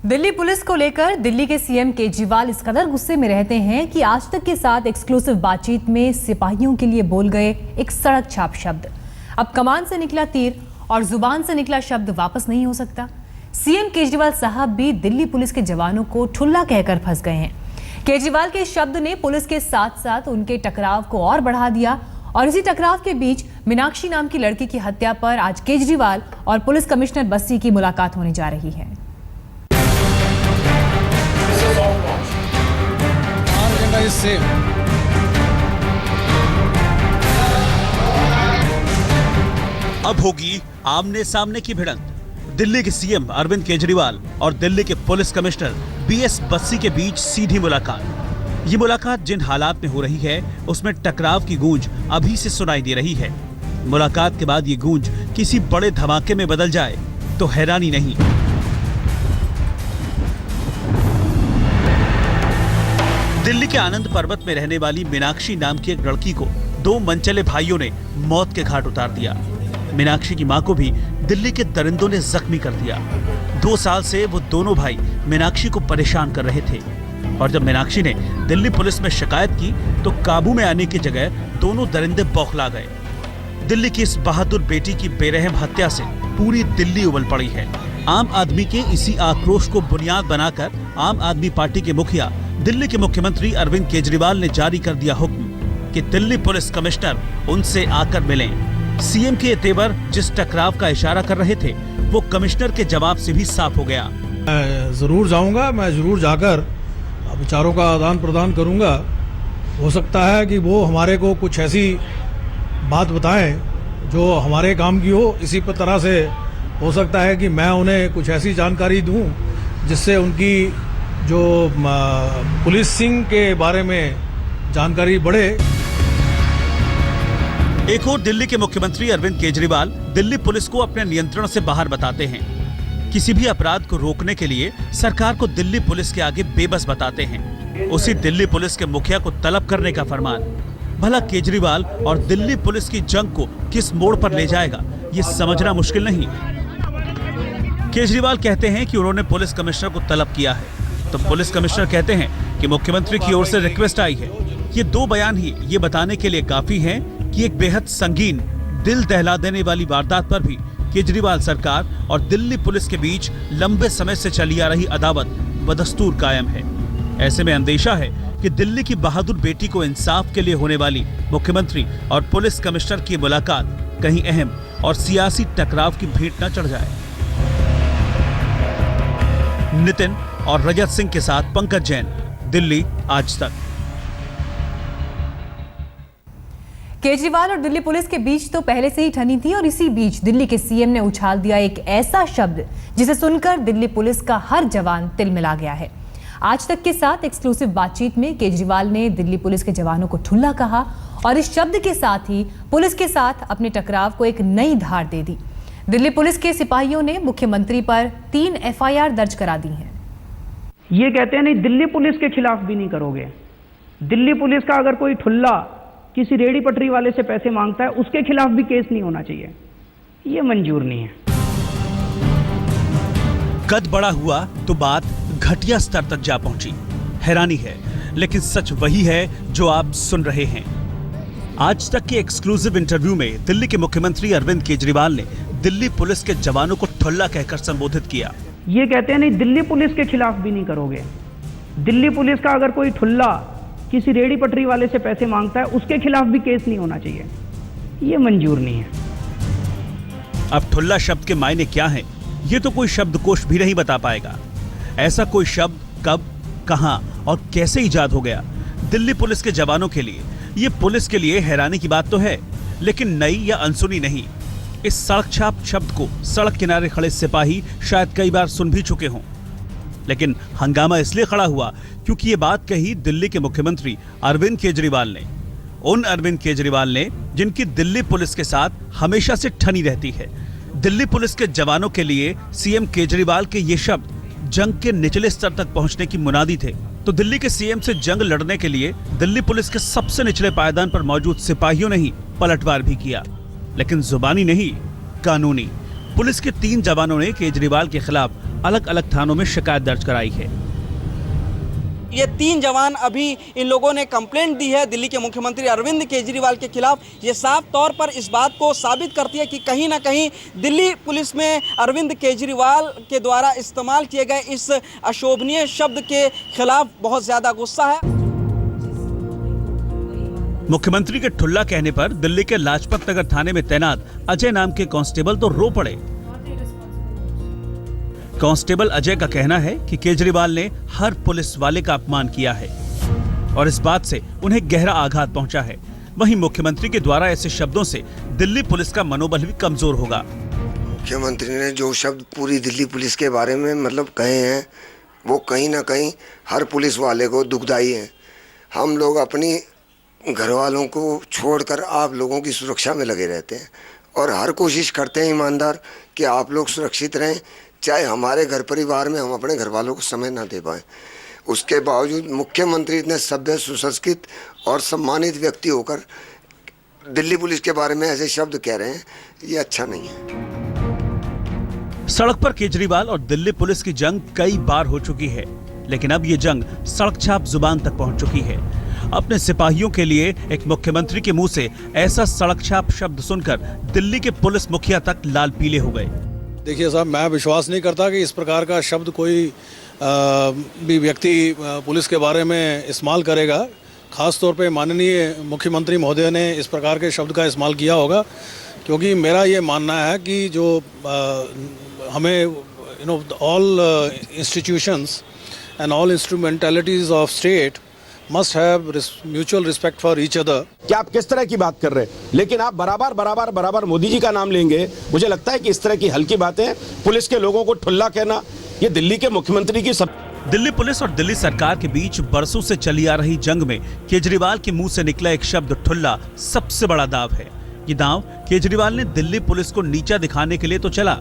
Delhi police को लेकर दिल्ली के सीएम केजरीवाल इस कदर गुस्से में रहते हैं कि आज तक के साथ एक्सक्लूसिव बातचीत में सिपाहियों के लिए बोल गए एक सड़क छाप शब्द अब कमान से निकला तीर और जुबान से निकला शब्द वापस नहीं हो सकता। सीएम केजरीवाल साहब भी दिल्ली पुलिस के जवानों को ठुल्ला कहकर फंस गए हैं। केजरीवाल के शब्द ने पुलिस के साथ साथ उनके टकराव को और बढ़ा दिया और इसी टकराव के बीच मीनाक्षी नाम की लड़की की हत्या पर आज केजरीवाल और पुलिस कमिश्नर बस्सी की मुलाकात होने जा रही है। अब होगी आमने सामने की भिड़ंत। दिल्ली के सीएम अरविंद केजरीवाल और दिल्ली के पुलिस कमिश्नर बीएस बस्सी के बीच सीधी मुलाकात। ये मुलाकात जिन हालात में हो रही है उसमें टकराव की गूंज अभी से सुनाई दे रही है। मुलाकात के बाद ये गूंज किसी बड़े धमाके में बदल जाए तो हैरानी नहीं। दिल्ली के आनंद पर्वत में रहने वाली मीनाक्षी नाम की एक लड़की को दो मनचले भाइयों ने मौत के घाट उतार दिया। मीनाक्षी की मां को भी दिल्ली के दरिंदों ने जख्मी कर दिया। 2 साल से वो दोनों भाई मीनाक्षी को परेशान कर रहे थे और जब मीनाक्षी ने दिल्ली पुलिस में शिकायत की तो काबू में आने की जगह दोनों दरिंदे बौखला गए। दिल्ली की इस बहादुर बेटी की बेरहम हत्या से पूरी दिल्ली उबल पड़ी है। आम आदमी के इसी आक्रोश को बुनियाद बनाकर आम आदमी पार्टी के मुखिया दिल्ली के मुख्यमंत्री अरविंद केजरीवाल ने जारी कर दिया हुक्म कि दिल्ली पुलिस कमिश्नर उनसे आकर मिलें। सीएम के तेवर जिस टकराव का इशारा कर रहे थे वो कमिश्नर के जवाब से भी साफ हो गया। मैं जरूर जाऊंगा, मैं जरूर जाकर विचारों का आदान प्रदान करूंगा। हो सकता है कि वो हमारे को कुछ ऐसी बात बताएं जो हमारे काम की हो। इसी तरह से हो सकता है कि मैं उन्हें कुछ ऐसी जानकारी दूं जिससे उनकी जो पुलिसिंग के बारे में जानकारी बढ़े। एक और दिल्ली के मुख्यमंत्री अरविंद केजरीवाल दिल्ली पुलिस को अपने नियंत्रण से बाहर बताते हैं। किसी भी अपराध को रोकने के लिए सरकार को दिल्ली पुलिस के आगे बेबस बताते हैं। उसी दिल्ली पुलिस के मुखिया को तलब करने का फरमान। भला केजरीवाल और दिल्ली पुलिस की जंग को किस मोड़ पर ले जाएगा ये समझना मुश्किल नहीं। केजरीवाल कहते हैं कि उन्होंने पुलिस कमिश्नर को तलब किया है तो पुलिस कमिश्नर कहते हैं कि मुख्यमंत्री की ओर से रिक्वेस्ट आई है। ये दो बयान ही ये बताने के लिए काफी हैं कि एक बेहद संगीन, दिल दहला देने वाली वारदात पर भी केजरीवाल सरकार और दिल्ली पुलिस के बीच लंबे समय से चली आ रही अदावत बदस्तूर कायम है। ऐसे में अंदेशा है कि दिल्ली की बहादुर बेटी को इंसाफ के लिए होने वाली मुख्यमंत्री और पुलिस कमिश्नर की मुलाकात कहीं अहम और सियासी टकराव की भेंट न चढ़ जाए। नितिन और रजत सिंह के साथ पंकज जैन, दिल्ली आज तक। केजरीवाल और दिल्ली पुलिस के बीच तो पहले से ही ठनी थी और इसी बीच दिल्ली के सीएम ने उछाल दिया एक ऐसा शब्द जिसे सुनकर दिल्ली पुलिस का हर जवान तिलमिला गया है। आज तक के साथ एक्सक्लूसिव बातचीत में केजरीवाल ने दिल्ली पुलिस के जवानों को ठुल्ला कहा और इस शब्द के साथ ही पुलिस के साथ अपने टकराव को एक नई धार दे दी। दिल्ली पुलिस के सिपाहियों ने मुख्यमंत्री पर 3 FIR दर्ज करा दी हैं। ये कहते हैं नहीं, दिल्ली पुलिस के खिलाफ भी नहीं करोगे। दिल्ली पुलिस का अगर कोई ठुल्ला किसी रेडी पटरी वाले से पैसे मांगता है उसके खिलाफ भी केस नहीं होना चाहिए। ये मंजूर नहीं है। कद बड़ा हुआ तो बात घटिया स्तर तक जा पहुंची। हैरानी है लेकिन सच वही है जो आप सुन रहे हैं। आज तक के एक्सक्लूसिव इंटरव्यू में दिल्ली के मुख्यमंत्री अरविंद केजरीवाल ने दिल्ली पुलिस के जवानों को ठुल्ला कहकर संबोधित किया। ये कहते हैं नहीं, दिल्ली पुलिस के खिलाफ भी नहीं करोगे। दिल्ली पुलिस का अगर कोई ठुल्ला किसी रेडी पटरी वाले से पैसे मांगता है उसके खिलाफ भी केस नहीं होना चाहिए। ये मंजूर नहीं है। अब ठुल्ला शब्द के मायने क्या हैं ये तो कोई शब्दकोश भी नहीं बता पाएगा। ऐसा कोई शब्द कब, कहां और कैसे इजाद हो गया दिल्ली पुलिस के जवानों के लिए, ये पुलिस के लिए हैरानी की बात तो है लेकिन नई या अनसुनी नहीं। इस सड़क छाप शब्द को सड़क किनारे खड़े सिपाही शायद कई बार सुन भी चुके हों, लेकिन हंगामा इसलिए खड़ा हुआ क्योंकि ये बात कही दिल्ली के मुख्यमंत्री अरविंद केजरीवाल ने। उन अरविंद केजरीवाल ने जिनकी दिल्ली पुलिस के साथ हमेशा से ठनी रहती है। दिल्ली पुलिस के जवानों के लिए सीएम केजरीवाल के ये शब्द जंग के निचले स्तर तक पहुंचने की मुनादी थे। तो दिल्ली के सीएम से जंग लड़ने के लिए दिल्ली पुलिस के सबसे निचले पायदान पर मौजूद सिपाहियों ने ही पलटवार भी किया, लेकिन जुबानी नहीं, कानूनी। पुलिस के 3 जवानों ने केजरीवाल के खिलाफ अलग अलग थानों में शिकायत दर्ज कराई है। ये 3 जवान अभी इन लोगों ने कंप्लेंट दी है दिल्ली के मुख्यमंत्री अरविंद केजरीवाल के खिलाफ। ये साफ तौर पर इस बात को साबित करती है कि कहीं ना कहीं दिल्ली पुलिस में अरविंद केजरीवाल के द्वारा इस्तेमाल किए गए इस अशोभनीय शब्द के खिलाफ बहुत ज़्यादा गुस्सा है। मुख्यमंत्री के ठुल्ला कहने पर दिल्ली के लाजपत नगर थाने में तैनात अजय नाम के कांस्टेबल तो रो पड़े। कांस्टेबल अजय का कहना है कि केजरीवाल ने हर पुलिस वाले का अपमान किया है और इस बात से उन्हें गहरा आघात पहुंचा है। वहीं मुख्यमंत्री के द्वारा ऐसे शब्दों से दिल्ली पुलिस का मनोबल भी कमजोर होगा। मुख्यमंत्री ने जो शब्द पूरी दिल्ली पुलिस के बारे में मतलब कहे हैं, वो कहीं ना कहीं हर पुलिस वाले को दुखदाई है। हम लोग अपनी घर वालों को छोड़कर आप लोगों की सुरक्षा में लगे रहते हैं और हर कोशिश करते हैं ईमानदार कि आप लोग सुरक्षित रहें, चाहे हमारे घर परिवार में हम अपने घर वालों को समय ना दे पाएँ। उसके बावजूद मुख्यमंत्री इतने सभ्य, सुसंस्कृत और सम्मानित व्यक्ति होकर दिल्ली पुलिस के बारे में ऐसे शब्द कह रहे हैं, ये अच्छा नहीं है। सड़क पर केजरीवाल और दिल्ली पुलिस की जंग कई बार हो चुकी है, लेकिन अब ये जंग सड़क छाप जुबान तक पहुंच चुकी है। अपने सिपाहियों के लिए एक मुख्यमंत्री के मुंह से ऐसा सड़क छाप शब्द सुनकर दिल्ली के पुलिस मुखिया तक लाल पीले हो गए। देखिए साहब, मैं विश्वास नहीं करता कि इस प्रकार का शब्द कोई भी व्यक्ति पुलिस के बारे में इस्तेमाल करेगा। ख़ास तौर पे माननीय मुख्यमंत्री महोदय ने इस प्रकार के शब्द का इस्तेमाल किया होगा, क्योंकि मेरा ये मानना है कि जो हमें all institutions and all instrumentalities of state must have mutual respect for each other. कि आप किस तरह की बात कर रहे हैं, लेकिन आप बराबर मोदी जी का नाम लेंगे। मुझे लगता है कि इस तरह की हल्की बातें, पुलिस के लोगों को ठुल्ला कहना, ये दिल्ली के मुख्यमंत्री की सब। दिल्ली पुलिस और दिल्ली सरकार के बीच बरसों से चली आ रही जंग में केजरीवाल के मुंह से निकला एक शब्द ठुल्ला सबसे बड़ा दाव है। ये दाव केजरीवाल ने दिल्ली पुलिस को नीचा दिखाने के लिए तो चला,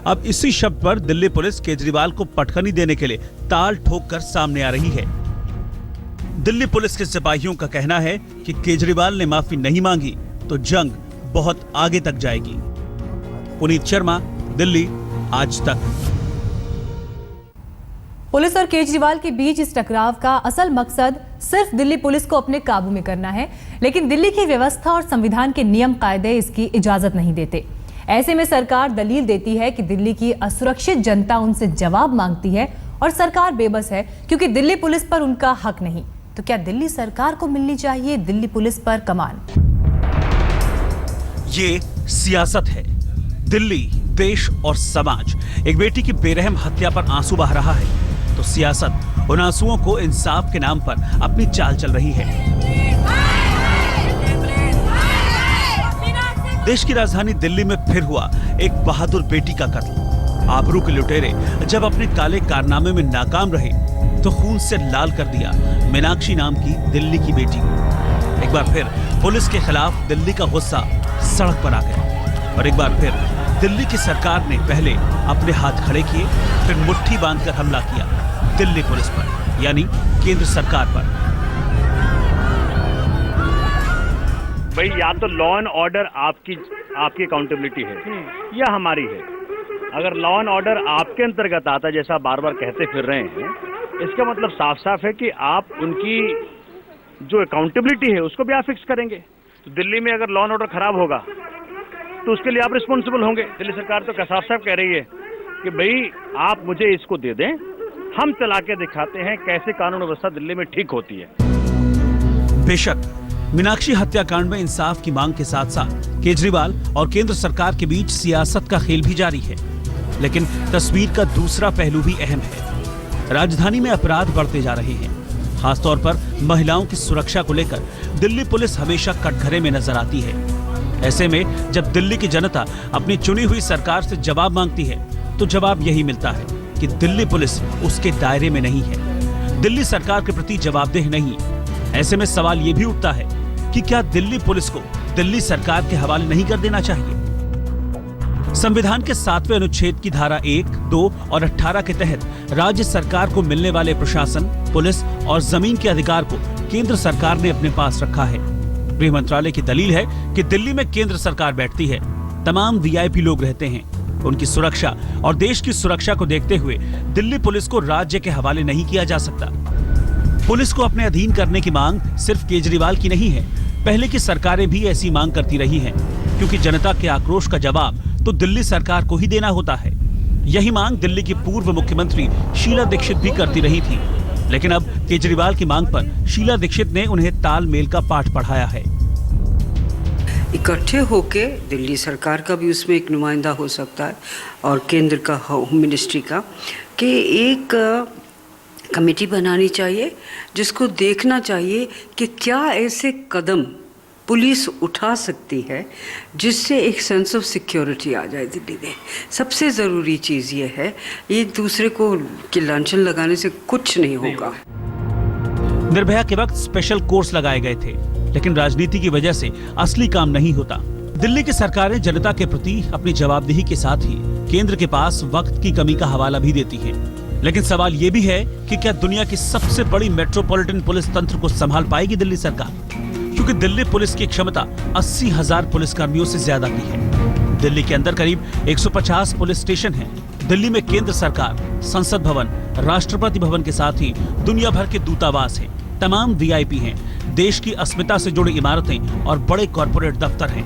अब इसी शब्द पर दिल्ली पुलिस केजरीवाल को पटखनी देने के लिए ताल ठोक कर सामने आ रही है। दिल्ली पुलिस के सिपाहियों का कहना है कि केजरीवाल ने माफी नहीं मांगी तो जंग बहुत आगे तक जाएगी। पुनीत शर्मा, दिल्ली, आज तक। पुलिस और केजरीवाल के बीच इस टकराव का असल मकसद सिर्फ दिल्ली पुलिस को अपने काबू में करना है, लेकिन दिल्ली की व्यवस्था और संविधान के नियम कायदे इसकी इजाजत नहीं देते। ऐसे में सरकार दलील देती है कि दिल्ली की असुरक्षित जनता उनसे जवाब मांगती है और सरकार बेबस है क्योंकि दिल्ली पुलिस पर उनका हक नहीं। तो क्या दिल्ली सरकार को मिलनी चाहिए दिल्ली पुलिस पर कमान? ये सियासत है। दिल्ली, देश और समाज एक बेटी की बेरहम हत्या पर आंसू बहा रहा है, तो सियासत उन आंसुओं को इंसाफ के नाम पर अपनी चाल चल रही है। देश की राजधानी दिल्ली में फिर हुआ एक बहादुर बेटी का कत्ल। आबरू के लुटेरे जब अपने काले कारनामे में नाकाम रहे तो खून से लाल कर दिया मीनाक्षी नाम की दिल्ली की बेटी को। एक बार फिर पुलिस के खिलाफ दिल्ली का गुस्सा सड़क पर आ गया और एक बार फिर दिल्ली की सरकार ने पहले अपने हाथ खड़े किए, फिर मुट्ठी बांधकर हमला किया दिल्ली पुलिस पर, यानी केंद्र सरकार पर। भाई, या तो लॉ एंड ऑर्डर आपकी अकाउंटेबिलिटी है या हमारी है। अगर लॉ एंड ऑर्डर आपके अंतर्गत आता है, जैसा बार बार कहते फिर रहे हैं, इसका मतलब साफ साफ है कि आप उनकी जो अकाउंटेबिलिटी है उसको भी आप फिक्स करेंगे। तो दिल्ली में अगर लॉ एंड ऑर्डर खराब होगा तो उसके लिए आप रिस्पॉन्सिबल होंगे। दिल्ली सरकार तो साफ साफ कह रही है कि भाई आप मुझे इसको दे दें, हम चला के दिखाते हैं कैसे कानून व्यवस्था दिल्ली में ठीक होती है। बेशक मीनाक्षी हत्याकांड में इंसाफ की मांग के साथ साथ केजरीवाल और केंद्र सरकार के बीच सियासत का खेल भी जारी है, लेकिन तस्वीर का दूसरा पहलू भी अहम है। राजधानी में अपराध बढ़ते जा रहे हैं, खासतौर पर महिलाओं की सुरक्षा को लेकर दिल्ली पुलिस हमेशा कटघरे में नजर आती है। ऐसे में जब दिल्ली की जनता अपनी चुनी हुई सरकार से जवाब मांगती है तो जवाब यही मिलता है कि दिल्ली पुलिस उसके दायरे में नहीं है, दिल्ली सरकार के प्रति जवाबदेह नहीं। ऐसे में सवाल ये भी उठता है कि क्या दिल्ली पुलिस को दिल्ली सरकार के हवाले नहीं कर देना चाहिए? संविधान के 7वें अनुच्छेद की धारा 1, 2 और 18 के तहत राज्य सरकार को मिलने वाले प्रशासन, पुलिस और जमीन के अधिकार को केंद्र सरकार ने अपने पास रखा है। गृह मंत्रालय की दलील है कि दिल्ली में केंद्र सरकार बैठती है, तमाम वीआईपी लोग रहते हैं, उनकी सुरक्षा और देश की सुरक्षा को देखते हुए दिल्ली पुलिस को राज्य के हवाले नहीं किया जा सकता। पुलिस को अपने अधीन करने की मांग सिर्फ केजरीवाल की नहीं है, पहले की सरकारें भी ऐसी मांग करती रही हैं, क्योंकि जनता के आक्रोश का जवाब तो दिल्ली सरकार को ही देना होता है। यही मांग दिल्ली की पूर्व मुख्यमंत्री शीला दीक्षित भी करती रही थी, लेकिन अब केजरीवाल की मांग पर शीला दीक्षित ने उन्हें तालमेल का पाठ पढ़ाया है। इकट्ठे होके दिल्ली सरकार का भी उसमें एक नुमाइंदा हो सकता है और केंद्र का होम मिनिस्ट्री का, कि एक कमेटी बनानी चाहिए जिसको देखना चाहिए कि क्या ऐसे कदम पुलिस उठा सकती है जिससे एक सेंस ऑफ सिक्योरिटी आ जाए दिल्ली में। सबसे ज़रूरी चीज़ ये है, एक दूसरे को कि लांछन लगाने से कुछ नहीं होगा। निर्भया के वक्त स्पेशल कोर्स लगाए गए थे, लेकिन राजनीति की वजह से असली काम नहीं होता। दिल्ली की सरकारें जनता के प्रति अपनी जवाबदेही के साथ ही केंद्र के पास वक्त की कमी का हवाला भी देती हैं। लेकिन सवाल ये भी है कि क्या दुनिया की सबसे बड़ी मेट्रोपॉलिटन पुलिस तंत्र को संभाल पाएगी दिल्ली सरकार? क्योंकि दिल्ली पुलिस की क्षमता 80,000 पुलिसकर्मियों से ज्यादा की है। दिल्ली के अंदर करीब 150 पुलिस स्टेशन हैं। दिल्ली में केंद्र सरकार, संसद भवन, राष्ट्रपति भवन के साथ ही दुनिया भर के दूतावास हैं, तमाम वीआईपी हैं, देश की अस्मिता से जुड़ी इमारतें और बड़े कॉरपोरेट दफ्तर हैं।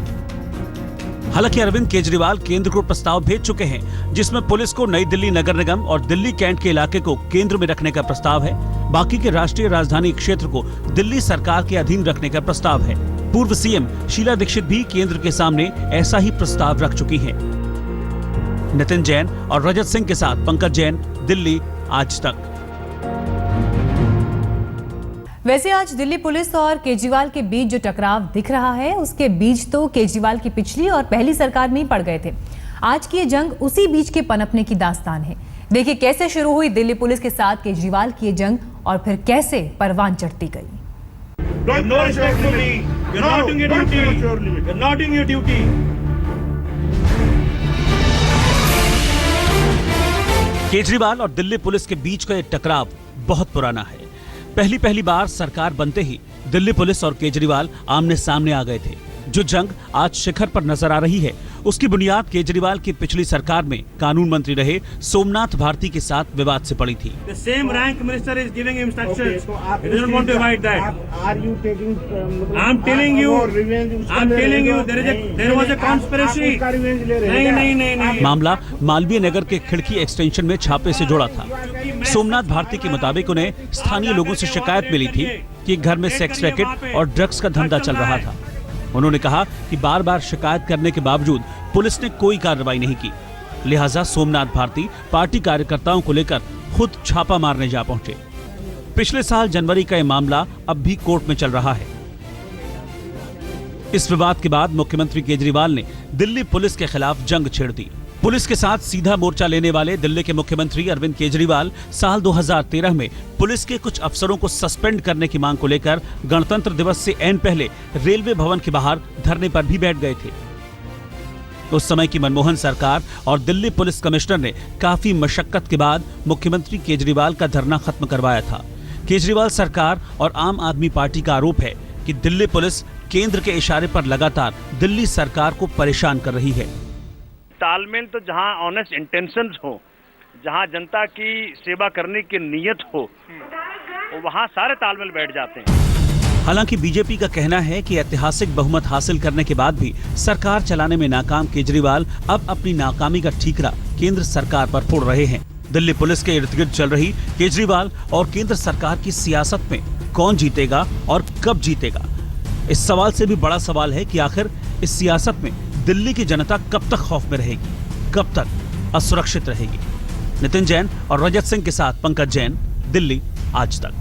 हालांकि अरविंद केजरीवाल केंद्र को प्रस्ताव भेज चुके हैं, जिसमें पुलिस को नई दिल्ली नगर निगम और दिल्ली कैंट के इलाके को केंद्र में रखने का प्रस्ताव है। बाकी के राष्ट्रीय राजधानी क्षेत्र को दिल्ली सरकार के अधीन रखने का प्रस्ताव है। पूर्व सीएम शीला दीक्षित भी केंद्र के सामने ऐसा ही प्रस्ताव रख चुकी हैं। नितिन जैन और रजत सिंह के साथ पंकज जैन, दिल्ली आज तक। वैसे आज दिल्ली पुलिस और केजरीवाल के बीच जो टकराव दिख रहा है, उसके बीच तो केजरीवाल की पिछली और पहली सरकार में ही पड़ गए थे। आज की ये जंग उसी बीच के पनपने की दास्तान है। देखिए कैसे शुरू हुई दिल्ली पुलिस के साथ केजरीवाल की ये जंग और फिर कैसे परवान चढ़ती गई। केजरीवाल और दिल्ली पुलिस के बीच का ये टकराव बहुत पुराना है। पहली बार सरकार बनते ही दिल्ली पुलिस और केजरीवाल आमने सामने आ गए थे। जो जंग आज शिखर पर नजर आ रही है, उसकी बुनियाद केजरीवाल की पिछली सरकार में कानून मंत्री रहे सोमनाथ भारती के साथ विवाद से पड़ी थी। मामला मालवीय नगर के खिड़की एक्सटेंशन में छापे से जुड़ा था। सोमनाथ भारती के मुताबिक उन्हें स्थानीय लोगों से शिकायत मिली थी कि घर में सेक्स रैकेट और ड्रग्स का धंधा चल रहा था। उन्होंने कहा कि बार बार शिकायत करने के बावजूद पुलिस ने कोई कार्रवाई नहीं की, लिहाजा सोमनाथ भारती पार्टी कार्यकर्ताओं को लेकर खुद छापा मारने जा पहुंचे। पिछले साल जनवरी का यह मामला अब भी कोर्ट में चल रहा है। इस विवाद के बाद मुख्यमंत्री केजरीवाल ने दिल्ली पुलिस के खिलाफ जंग छेड़ दी। पुलिस के साथ सीधा मोर्चा लेने वाले दिल्ली के मुख्यमंत्री अरविंद केजरीवाल साल 2013 में पुलिस के कुछ अफसरों को सस्पेंड करने की मांग को लेकर गणतंत्र दिवस से ऐन पहले रेलवे भवन के बाहर धरने पर भी बैठ गए थे। उस समय की मनमोहन सरकार और दिल्ली पुलिस कमिश्नर ने काफी मशक्कत के बाद मुख्यमंत्री केजरीवाल का धरना खत्म करवाया था। केजरीवाल सरकार और आम आदमी पार्टी का आरोप है कि दिल्ली पुलिस केंद्र के इशारे पर लगातार दिल्ली सरकार को परेशान कर रही है। तालमेल तो जहां ऑनेस्ट इंटेंशंस हो, जहां जनता की सेवा करने की नीयत हो, वहां सारे तालमेल बैठ जाते हैं। हालांकि बीजेपी का कहना है कि ऐतिहासिक बहुमत हासिल करने के बाद भी सरकार चलाने में नाकाम केजरीवाल अब अपनी नाकामी का ठीकरा केंद्र सरकार पर फोड़ रहे हैं। दिल्ली पुलिस के इर्द गिर्द चल रही केजरीवाल और केंद्र सरकार की सियासत में कौन जीतेगा और कब जीतेगा, इस सवाल से भी बड़ा सवाल है कि आखिर इस सियासत में दिल्ली की जनता कब तक खौफ में रहेगी, कब तक असुरक्षित रहेगी। नितिन जैन और रजत सिंह के साथ पंकज जैन, दिल्ली आज तक।